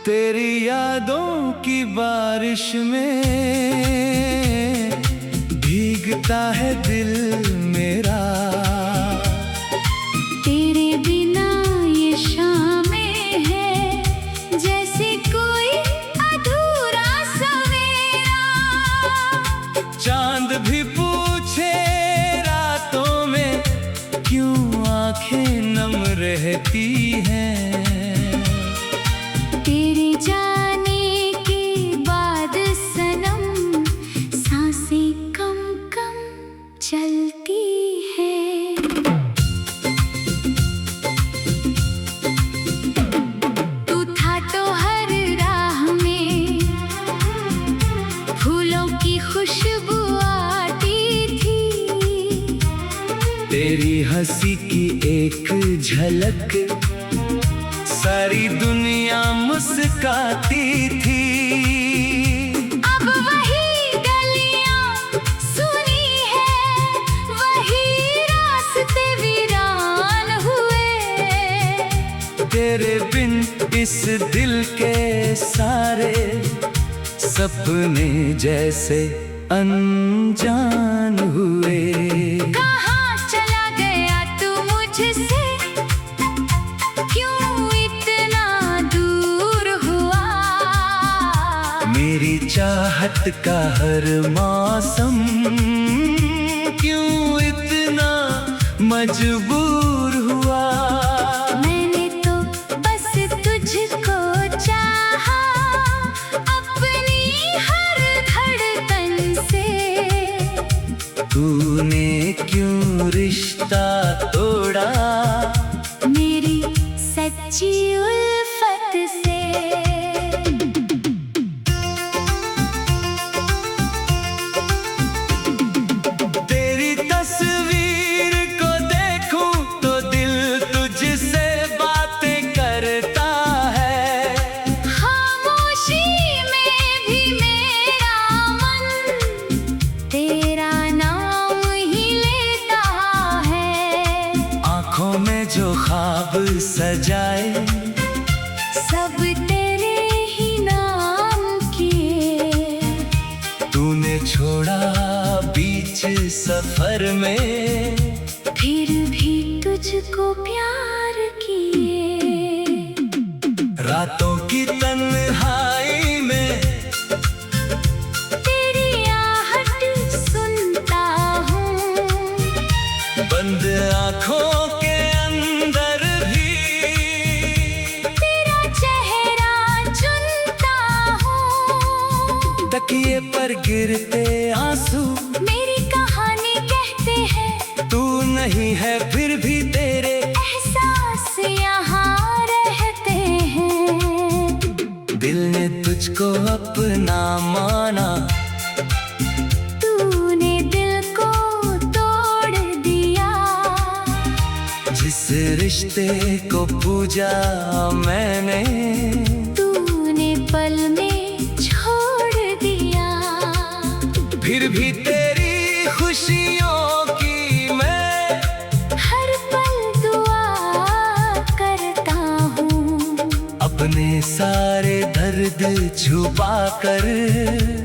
तेरी यादों की बारिश में भीगता है दिल मेरा। तेरे बिना ये शामें है जैसे कोई अधूरा सवेरा। चांद भी पूछे रातों में क्यों आंखें नम रहती हैं। तेरे जाने के बाद सनम सांसें कम कम चलती है। तू था तो हर राह में फूलों की खुशबू आती थी। तेरी हंसी की एक झलक सारी दुनिया मुस्काती थी। अब वही गलियां सुनी है, वही रास्ते वीरान हुए। तेरे बिन इस दिल के सारे सपने जैसे अनजान हुए। कहाँ चला गया तू मुझसे, क्यों इतना दूर हुआ। मेरी चाहत का हर मौसम क्यों इतना मजबूर हुआ। मैंने तो बस तुझको चाहा अपनी हर धड़कन से। तूने क्यों रिश्ता तोड़ा मेरी सच्ची उल्फत से। तेरी तस्वीर को देखूं तो दिल तुझसे बातें करता है। खामोशी में भी मेरा मन तेरा नाम ही लेता है। आँखों में जो ख्वाब सजाए सब तेरे ही नाम किए। तूने छोड़ा बीच सफर में फिर भी तुझको प्यार किए। रातों की तन्हाई में तेरी आहट सुनता हूँ, बंद आँखों के अंदर भी तेरा चेहरा चुनता हूँ। तकिए पर गिरते आंसू मेरी कहानी कहते हैं, तू नहीं है फिर भी तेरे एहसास यहाँ रहते हैं। दिल ने तुझको अपना माना। तूने दिल को तोड़ दिया। जिस रिश्ते को पूजा मैंने तूने पल में छोड़ दिया। फिर भी तेरी खुशियों की मैं हर पल दुआ करता हूँ। अपने सारे दर्द छुपा कर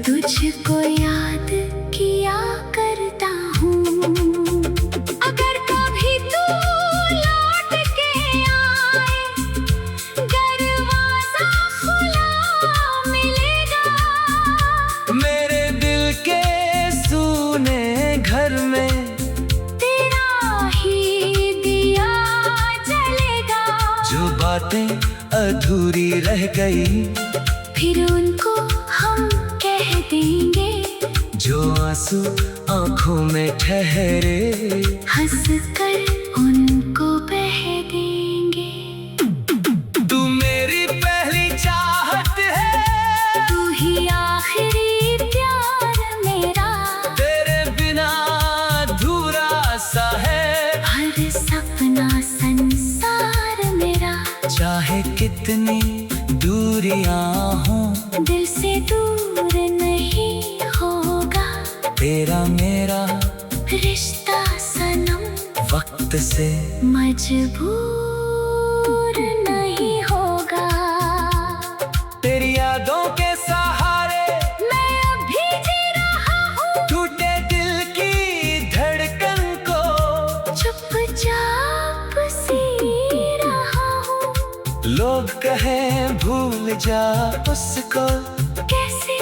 तुझको याद किया करता हूँ। अगर कभी तू लौट के आए, दरवाजा खुला मिलेगा। मेरे दिल के सूने घर में तेरा ही दिया जलेगा। जो बातें अधूरी रह गई फिर उनको हम कह देंगे। जो आंसू आंखों में ठहरे हंस कर उनको बह देंगे। तू मेरी पहली चाहत है, तू ही आखिरी प्यार मेरा। तेरे बिना अधूरा सा है हर सपना संसार मेरा। चाहे कितनी दूरियां हों दिल से दूर नहीं होगा तेरा मेरा रिश्ता सनम। वक्त से मजबूर नहीं होगा। लोग कहें भूल जा उसको, कैसे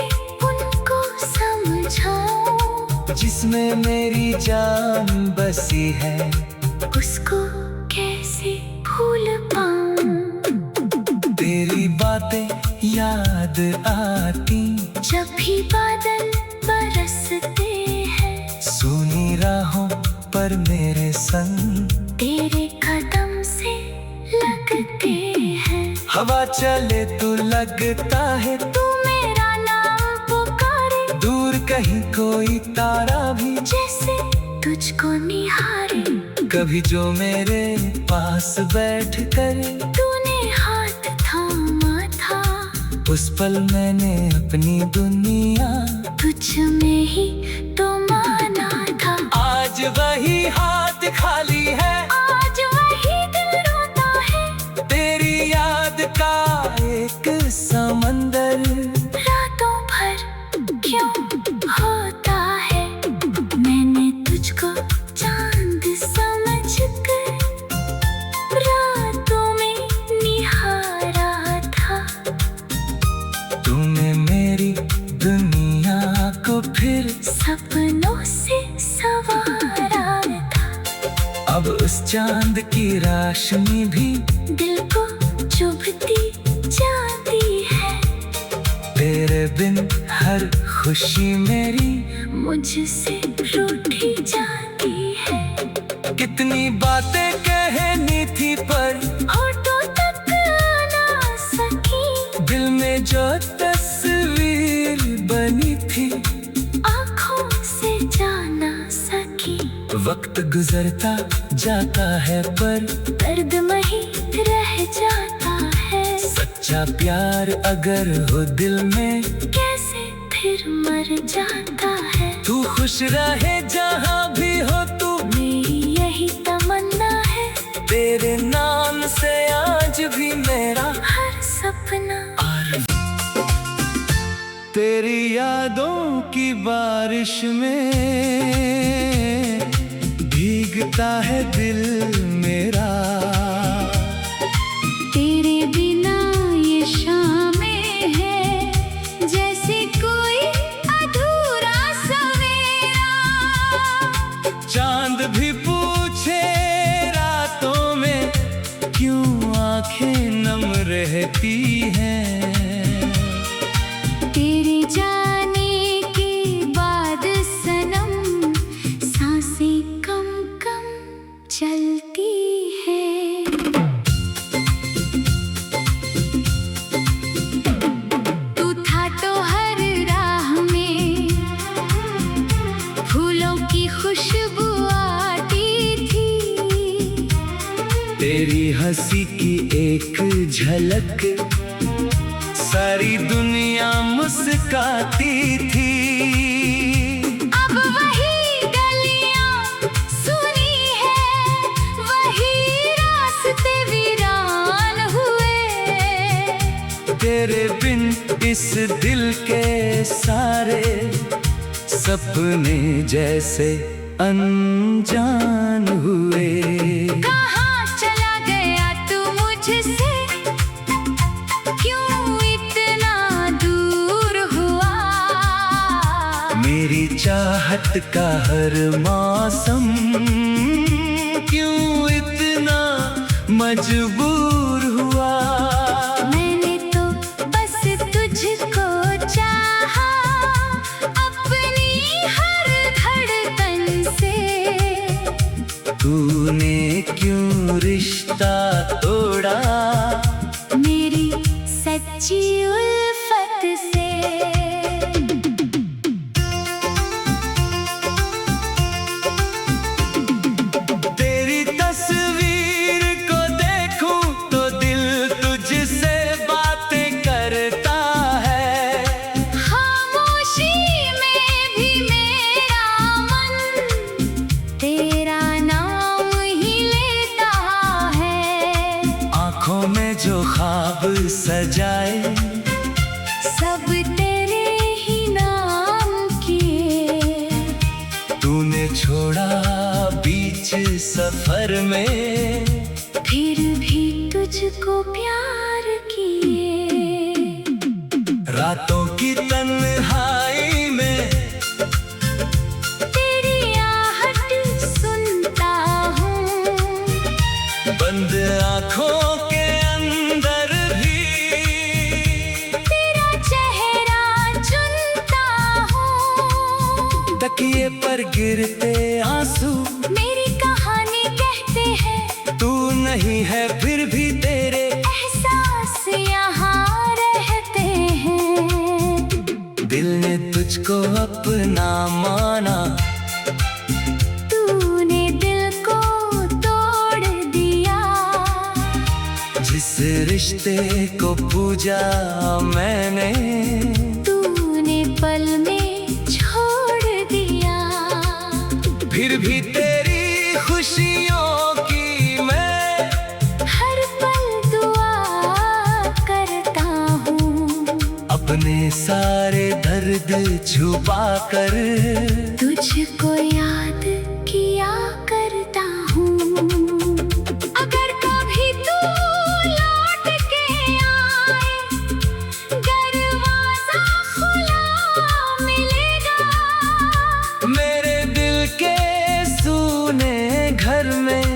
उनको समझाऊं, जिसमें मेरी जान बसी है, उसको कैसे भूल पाऊं। तेरी बातें याद आती जब भी बादल बरसते हैं, सुनी राहों पर मेरे संग तेरे कदम से लगते हैं। हवा चले तो लगता है तू मेरा नाम पुकारे, दूर कहीं कोई तारा भी जैसे तुझको निहारे। कभी जो मेरे पास बैठ कर तूने हाथ थामा था, उस पल मैंने अपनी दुनिया तुझ में ही तो माना था। आज वही हाथ खाली है, आज वही दिल रोता है, तेरी याद का एक समंदर रातों भर क्यों होता है। मैंने तुझको चांद समझकर रातों में निहारा था। तूने मेरी दुनिया को फिर सपनों से संवारा था। अब उस चांद की रोशनी भी दिल को चुभती जाती है, तेरे बिन हर खुशी मेरी मुझसे रूठी जाती है। कितनी बातें कहनी थी पर होठों तक ना सकी, दिल में जो तस्वीर बनी थी आँखों से जा ना सकी। वक्त गुजरता जाता है पर दर्द वहीं रह जाता है। सच्चा प्यार अगर हो दिल में कैसे फिर मर जाता है। तू खुश रहे जहाँ भी हो तू, मेरी यही तमन्ना है, तेरे नाम से आज भी मेरा हर सपना तेरी यादों की बारिश में भीगता है दिल मेरा। तेरे बिना ये शामें है जैसे कोई अधूरा सवेरा। चांद भी पूछे रातों में क्यों आंखें नम रहती हैं। तेरे जाने के बाद सनम सांसें कम कम चलती है। तू था तो हर राह में फूलों की खुशबू आती थी। तेरी हंसी की एक झलक सारी दुनिया मुस्काती थी। अब वही गलियां सुनी है, वही रास्ते वीरान हुए। तेरे बिन इस दिल के सारे सपने जैसे अनजान हुए। कहाँ चला गया तू मुझसे, क्यों इतना दूर हुआ। मेरी चाहत का हर मौसम क्यों इतना मजबूर हुआ। मैंने तो बस तुझको चाहा, अपनी हर धड़कन से। तूने क्यों रिश्ता तोड़ा मेरी सच्ची उल्फत से। तेरी तस्वीर को देखूं तो दिल तुझसे बातें करता है। खामोशी में भी मेरा मन तेरा नाम ही लेता है। आँखों में जो ख्वाब सजाए सब तेरे ही नाम किए। तूने छोड़ा बीच सफर में फिर भी तुझ तुझको प्यार किए। रातों की तन्हाई में तेरी आहट सुनता हूँ, बंद आँखों के अंदर भी तेरा चेहरा चुनता हूँ। तकिए पर गिरते आंसू मेरी कहानी कहते हैं, तू नहीं है फिर भी तेरे एहसास यहाँ रहते हैं। दिल ने तुझको अपना माना, तूने दिल को तोड़ दिया। जिस रिश्ते को पूजा मैंने तूने पल में छोड़ दिया। फिर भी तेरी खुशियों की मैं हर पल दुआ करता हूँ, अपने सारे दर्द छुपा कर तुझको याद किया करता हूँ। अगर कभी तू लौट के आए, दरवाजा खुला मिलेगा। मेरे दिल के सूने घर में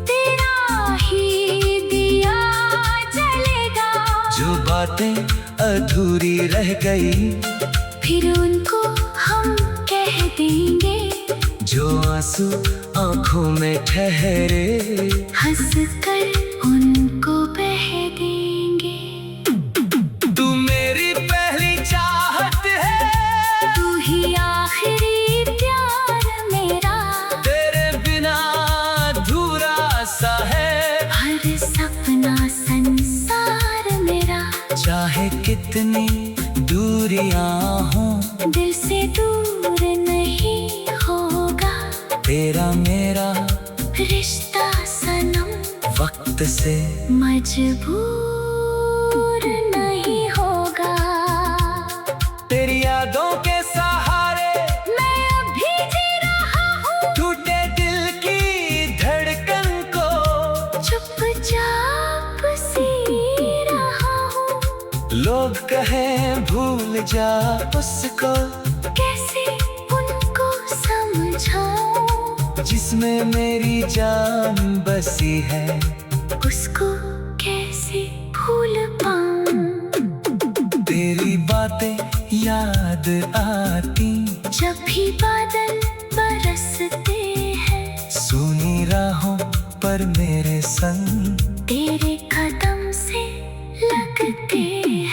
तेरा ही दिया जलेगा। जो बातें अधूरी रह गई, फिर उनको हम कह देंगे, जो आंसू आंखों में ठहरे हंस कर उनको बह देंगे। तू मेरी पहली चाहत है, तू ही आखिरी प्यार मेरा। तेरे बिना अधूरा सा है हर सपना संसार मेरा। चाहे कितनी दूरियां हों, दिल से दूर नहीं होगा तेरा मेरा रिश्ता सनम। वक्त से मजबूर नहीं होगा। तेरी यादों के सहारे मैं अभी जी रहा हूँ, टूटे दिल की धड़कन को चुपचाप सी रहा हूँ। लोग कहें भूल जा उसको, कैसे उनको समझाऊं, जिसमें मेरी जान बसी है। उसको कैसे भूल पाऊं। तेरी बातें याद आती, जब भी बादल बरसते हैं, सुनी राहों पर मेरे संग तेरे कदम से लगते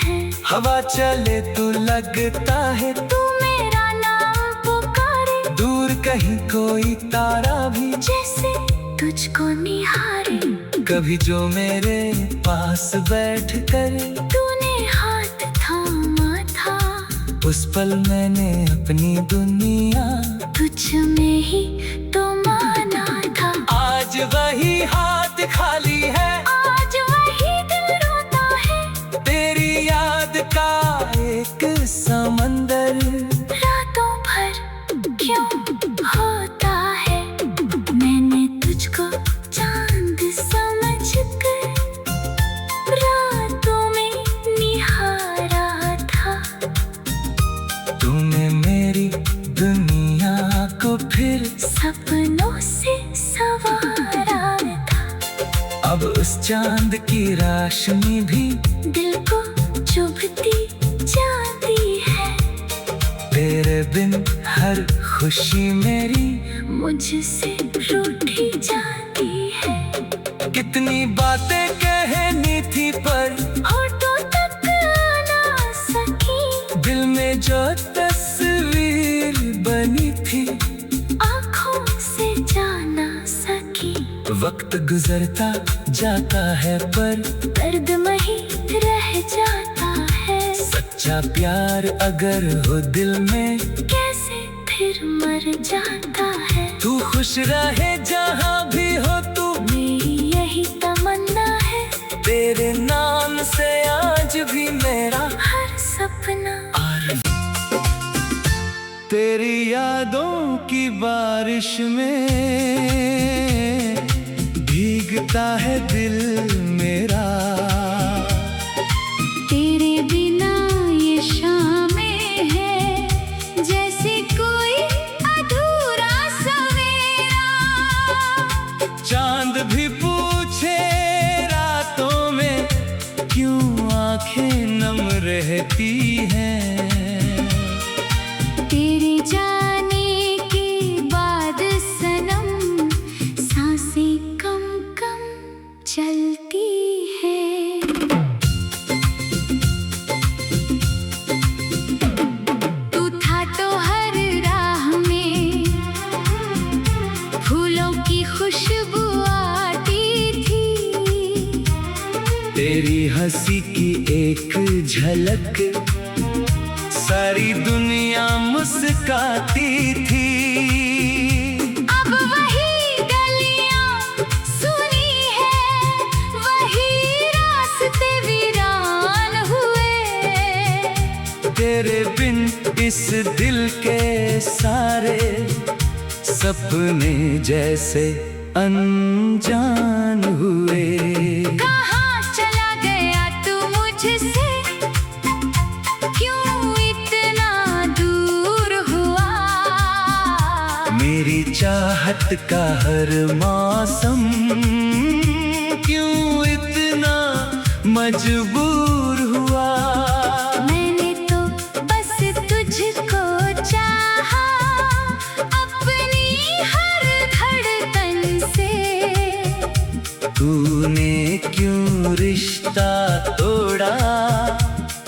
हैं। हवा चले तो लगता है, तू मेरा नाम पुकारे, दूर कहीं कोई तारा भी जैसे तुझको निहारे। कभी जो मेरे पास बैठ कर तूने हाथ थामा था, उस पल मैंने अपनी दुनिया तुझ में ही तो माना था। आज वही हाथ खाली है, आज वही दिल रोता है, तेरी याद का एक समंदर रातों भर क्यों होता है। मैंने तुझको चांद समझकर रातों में निहारा था। तूने मेरी दुनिया को फिर सपनों से संवारा था। अब उस चांद की रोशनी भी दिल को चुभती जाती है। तेरे बिन हर खुशी मेरी मुझसे रूठी जाती है। कितनी बातें कहनी थी पर होठों तक ना सकी, दिल में जो तस्वीर बनी थी आँखों से जा ना सकी। वक्त गुजरता जाता है पर दर्द वही रह जाता है। सच्चा प्यार अगर हो दिल में कैसे फिर मर जाता है। तू खुश रहे जहाँ भी हो तू, मेरी यही तमन्ना है। तेरे नाम से आज भी मेरा हर सपना तेरी यादों की बारिश में भीगता है दिल मेरा। था। तेरे बिना ये शामें है जैसे कोई अधूरा सवेरा। चांद भी पूछे रातों में क्यों आंखें नम रहती हैं। तेरे जाने के बाद सनम सांसें कम कम चलती है। तू था तो हर राह में फूलों की खुशबू आती थी। तेरी हंसी की एक झलक सारी दुनिया मुस्काती थी। अब वही गलियां सुनी है, वही रास्ते वीरान हुए। तेरे बिन इस दिल के सारे सपने जैसे अनजान हुए। कहाँ चला गया तू मुझसे, क्यों इतना दूर हुआ। मेरी चाहत का हर मौसम क्यों इतना मजबूर हुआ। मैंने तो बस तुझको चाहा अपनी हर धड़कन से। तूने क्यों रिश्ता तोड़ा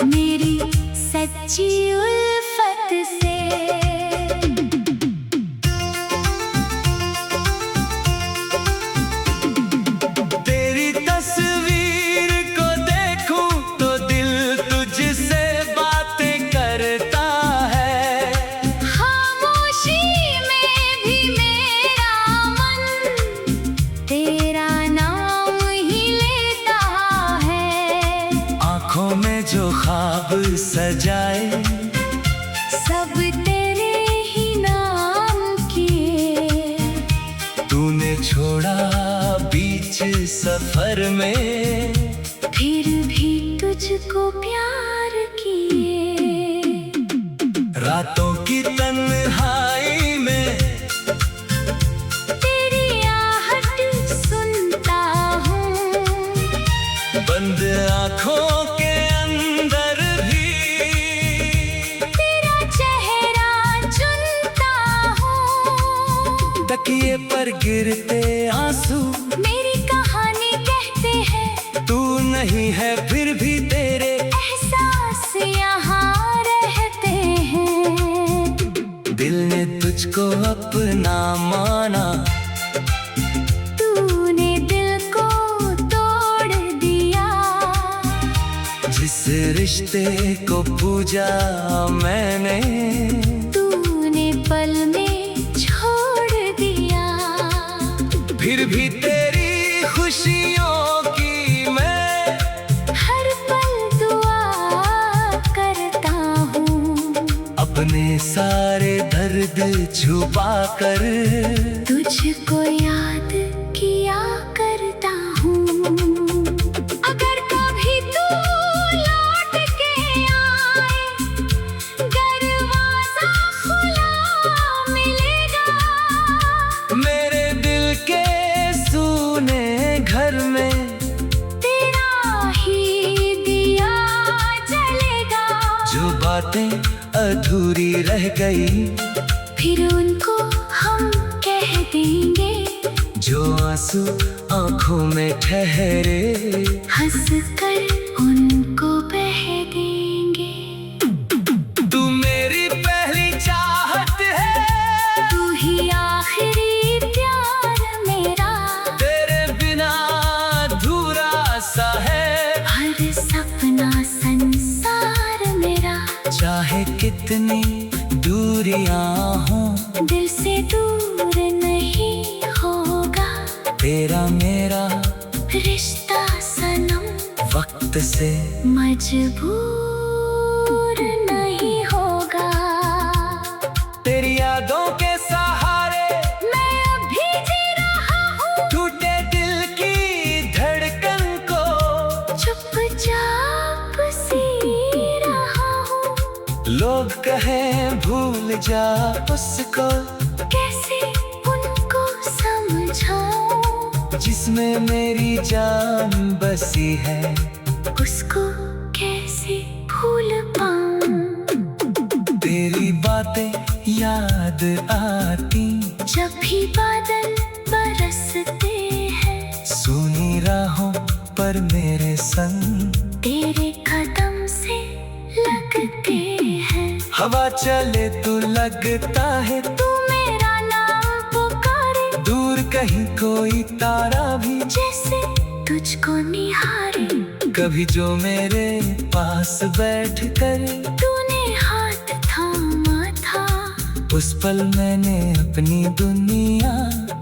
मेरी सच्ची उल्फत से। तेरी तस्वीर को देखूं तो दिल तुझसे बातें करता है। खामोशी में भी मेरा मन तेरा नाम ही लेता है। आँखों में जो ख्वाब सजाए सब तेरे ही नाम किए। तूने छोड़ा बीच सफर में फिर भी तुझको प्यार किए। रातों की तन्हाई में तेरी आहट सुनता हूँ, बंद आँखों के अंदर भी तेरा चेहरा चुनता हूँ। तकिए पर गिरते आंसू मेरी कहानी कहते हैं, तू नहीं है फिर भी तेरे एहसास यहाँ रहते हैं। दिल ने तुझको अपना माना। तूने दिल को तोड़ दिया। जिस रिश्ते को पूजा मैंने तूने पल में छोड़ दिया। फिर भी तेरी खुशियों की मैं हर पल दुआ करता हूँ। अपने सारे दर्द छुपा कर तुझको याद किया करता हूँ। अगर कभी तू लौट के आए, दरवाजा खुला मिलेगा। मेरे दिल के सूने घर में तेरा ही दिया जलेगा। जो बातें अधूरी रह गई फिर उनको हम कह देंगे। जो आंसू आंखों में ठहरे हंस कर उनको बह देंगे। तू मेरी पहली चाहत है, तू ही आखिरी प्यार मेरा। तेरे बिना अधूरा सा है हर सपना संसार मेरा। चाहे कितनी दूरियां हों दिल से दूर नहीं होगा तेरा मेरा रिश्ता सनम। वक्त से मजबूर नहीं होगा। तेरी यादों के सहारे मैं अभी जी रहा हूँ। टूटे दिल की धड़कन को लोग कहें भूल जा उसको, कैसे उनको समझाऊं, जिसमें मेरी जान बसी है, उसको कैसे भूल पाऊं। तेरी बातें याद आती जब भी बादल बरसते हैं, सुनी राहों पर मेरे संग तेरे कदम से लगते हैं। हवा चले तो लगता है तू मेरा नाम पुकारे, दूर कहीं कोई तारा भी जैसे तुझको निहारे। कभी जो मेरे पास बैठ कर तूने हाथ थामा था, उस पल मैंने अपनी दुनिया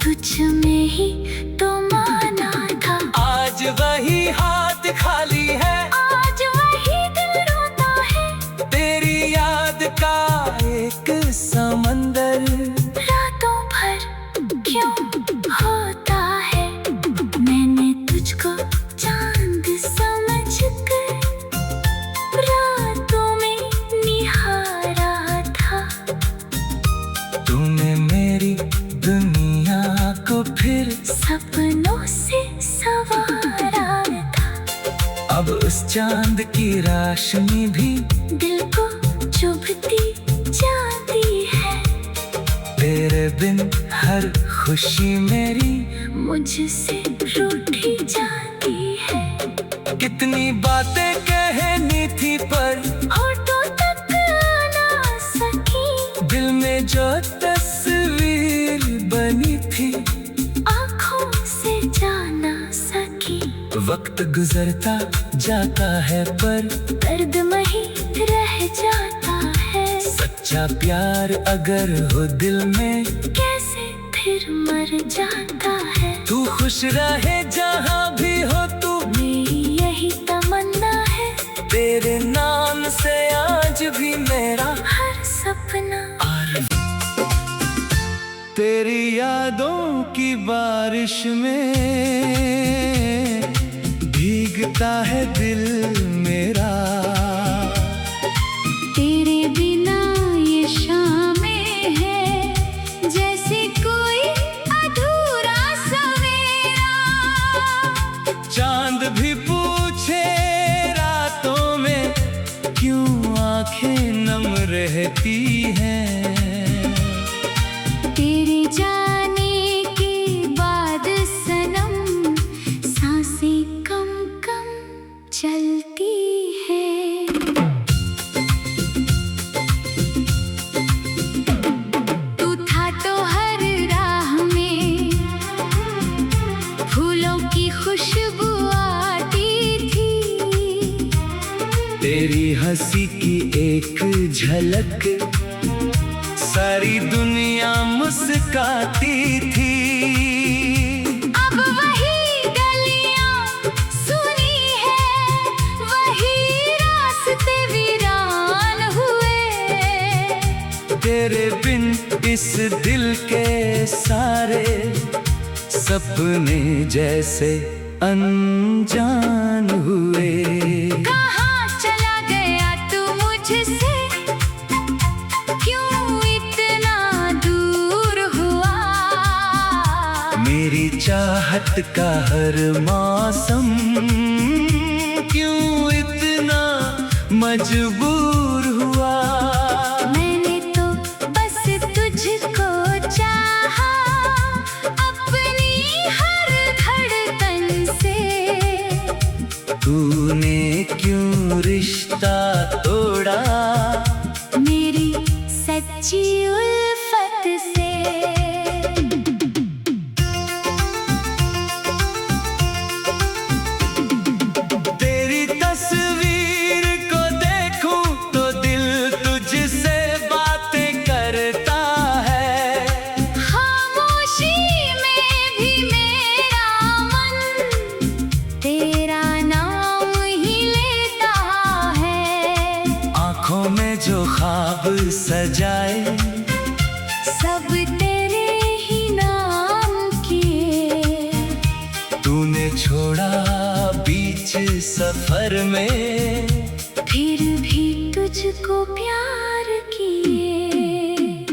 तुझ में ही तो माना था। आज वही हाथ खाली है, आज वही दिल रोता है, तेरी याद का एक समंदर रातों भर क्यों होता है। मैंने तुझको चांद समझकर रातों में निहारा था। तूने मेरी दुनिया को फिर सपनों से संवारा था। अब उस चांद की रोशनी भी दिल को चुभती जाती है, तेरे बिन हर खुशी मेरी मुझसे रूठी जाती है। कितनी बातें कहनी थी पर होठों तक ना सकी, दिल में जो तस्वीर बनी थी आँखों से जा ना सकी। वक्त गुजरता जाता है पर दर्द वही रह जाता है। सच्चा प्यार अगर हो दिल में कैसे फिर मर जाता है। तू खुश रहे जहाँ भी हो तू, मेरी यही तमन्ना है, तेरे नाम से आज भी मेरा हर सपना तेरी यादों की बारिश में भीगता है दिल मेरा। तेरे बिना ये शामें है, जैसे कोई अधूरा सवेरा। चांद भी पूछे रातों में क्यों आंखें नम रहती हैं। तेरे जाने के बाद सनम सांसें कम कम चलती है। तू था तो हर राह में फूलों की खुशबू आती थी। तेरी हंसी की एक झलक सारी दुनिया मुस्काती थी। अब वही गलियां सुनी है, वही रास्ते वीरान हुए। तेरे बिन इस दिल के सारे सपने जैसे अनजान हुए। कहाँ चला गया तू मुझसे, क्यों इतना दूर हुआ। मेरी चाहत का हर मौसम क्यों इतना मजबूर हुआ। मैंने तो बस तुझको चाहा, अपनी हर धड़कन से। तूने क्यों रिश्ता तोड़ा मेरी सच्ची उल्फत से। तेरी तस्वीर को देखूं तो दिल तुझसे बातें करता है। खामोशी में भी मेरा मन तेरा नाम ही लेता है। आँखों में जो ख्वाब सजाए सब तेरे ही नाम किए। तूने छोड़ा बीच सफर में फिर भी तुझको प्यार किए।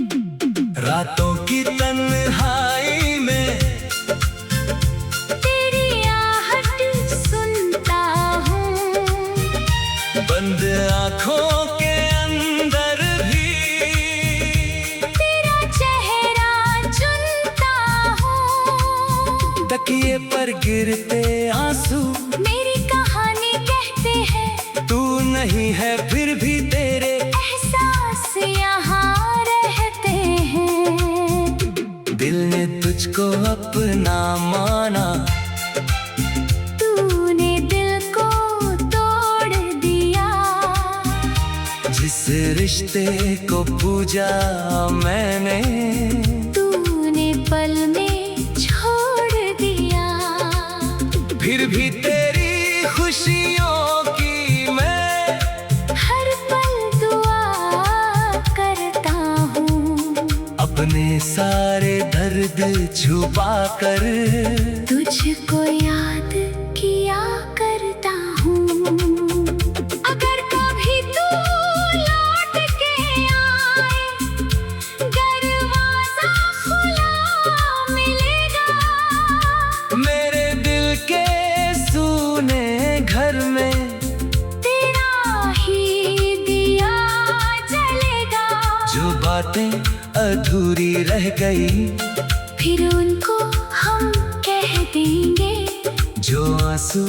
रातों की तन्हाई में तेरी आहट सुनता हूँ, बंद आँखों के अंदर भी तेरा चेहरा चुनता हूँ। तकिए पर गिरते आंसू मेरी कहानी कहते हैं, तू नहीं है फिर भी तेरे एहसास यहाँ रहते हैं। दिल ने तुझको अपना माना, तूने दिल को तोड़ दिया। जिस रिश्ते को पूजा मैंने तूने पल में छोड़ दिया। फिर भी तेरी खुशियों की मैं हर पल दुआ करता हूँ, अपने सारे दर्द छुपा कर तुझको याद किया करता हूँ। अगर कभी तू लौट के आए, दरवाजा खुला मिलेगा। मेरे दिल के सूने घर में तेरा ही दिया जलेगा। जो बातें अधूरी रह गई फिर उनको हम कह देंगे, जो आंसू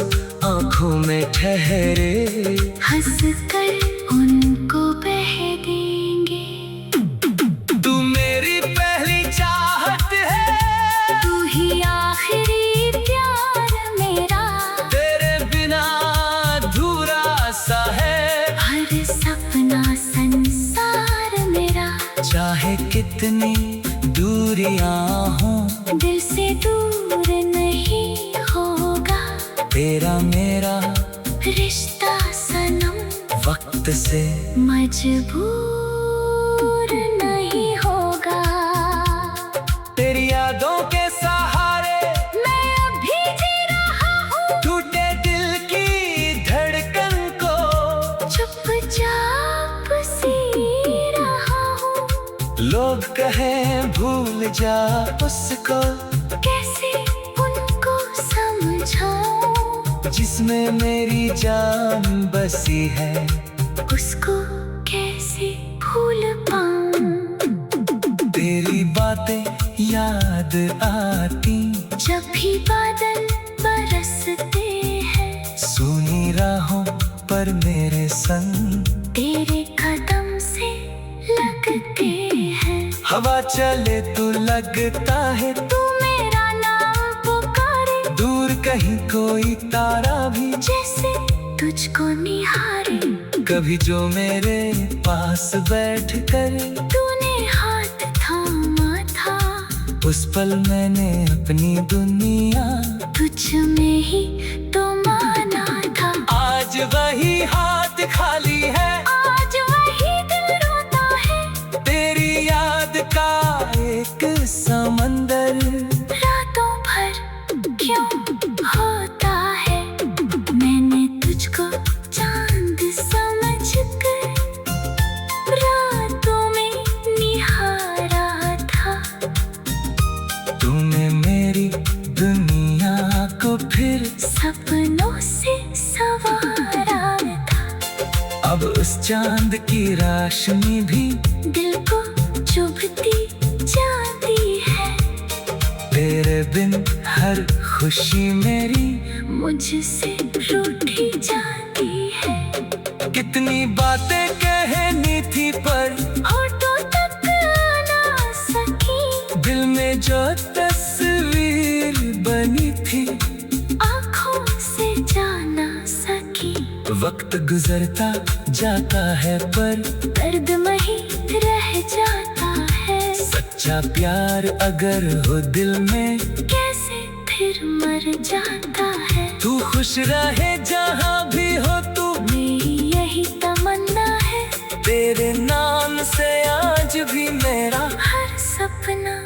आंखों में ठहरे हंस कर उनको बह देंगे। तू मेरी पहली चाहत है, तू ही आखिरी प्यार मेरा। तेरे बिना अधूरा सा है हर सपना संसार मेरा। चाहे कितनी दूरियां हों दिल से दूर नहीं होगा तेरा मेरा रिश्ता सनम। वक्त से मजबूर नहीं होगा। तेरी यादों के सहारे मैं अभी जी रहा हूँ, टूटे दिल की धड़कन को चुपचाप सी रहा हूँ। लोग कहें भूल जा उसको, कैसे उनको समझाऊं, जिसमें मेरी जान बसी है। उसको कैसे भूल पाऊं। तेरी बातें याद आती जब भी बादल बरसते हैं, सुनी राहों पर मेरे संग तेरे कदम से लगते हैं। हवा चले तो लगता है तू मेरा नाम पुकारे, दूर कहीं कोई तारा भी जैसे तुझको निहारे। कभी जो मेरे पास बैठ कर तूने हाथ थामा था, उस पल मैंने अपनी दुनिया तुझ में ही तो माना था। आज वही हाथ खाली है, आज वही दिल रोता है। तेरी याद का एक समंदर रातों भर क्यों होता है, मैंने तुझको चांद समझ कर रातों में निहारा था। तूने मेरी दुनिया को फिर सपनों से संवारा था। अब उस चांद की रोशनी भी दिल को चुभती जाती है। तेरे बिन हर खुशी मेरी मुझसे रूठी जाती है। कितनी बातें कहनी थी पर होठों तक ना सकी, दिल में जो तस्वीर बनी थी आँखों से जा ना सकी। वक्त गुजरता जाता है पर दर्द वही रह जाता है। सच्चा प्यार अगर हो दिल में कैसे फिर मर जाता है। तू खुश रहे जहाँ भी हो तू, मेरी यही तमन्ना है। तेरे नाम से आज भी मेरा हर सपना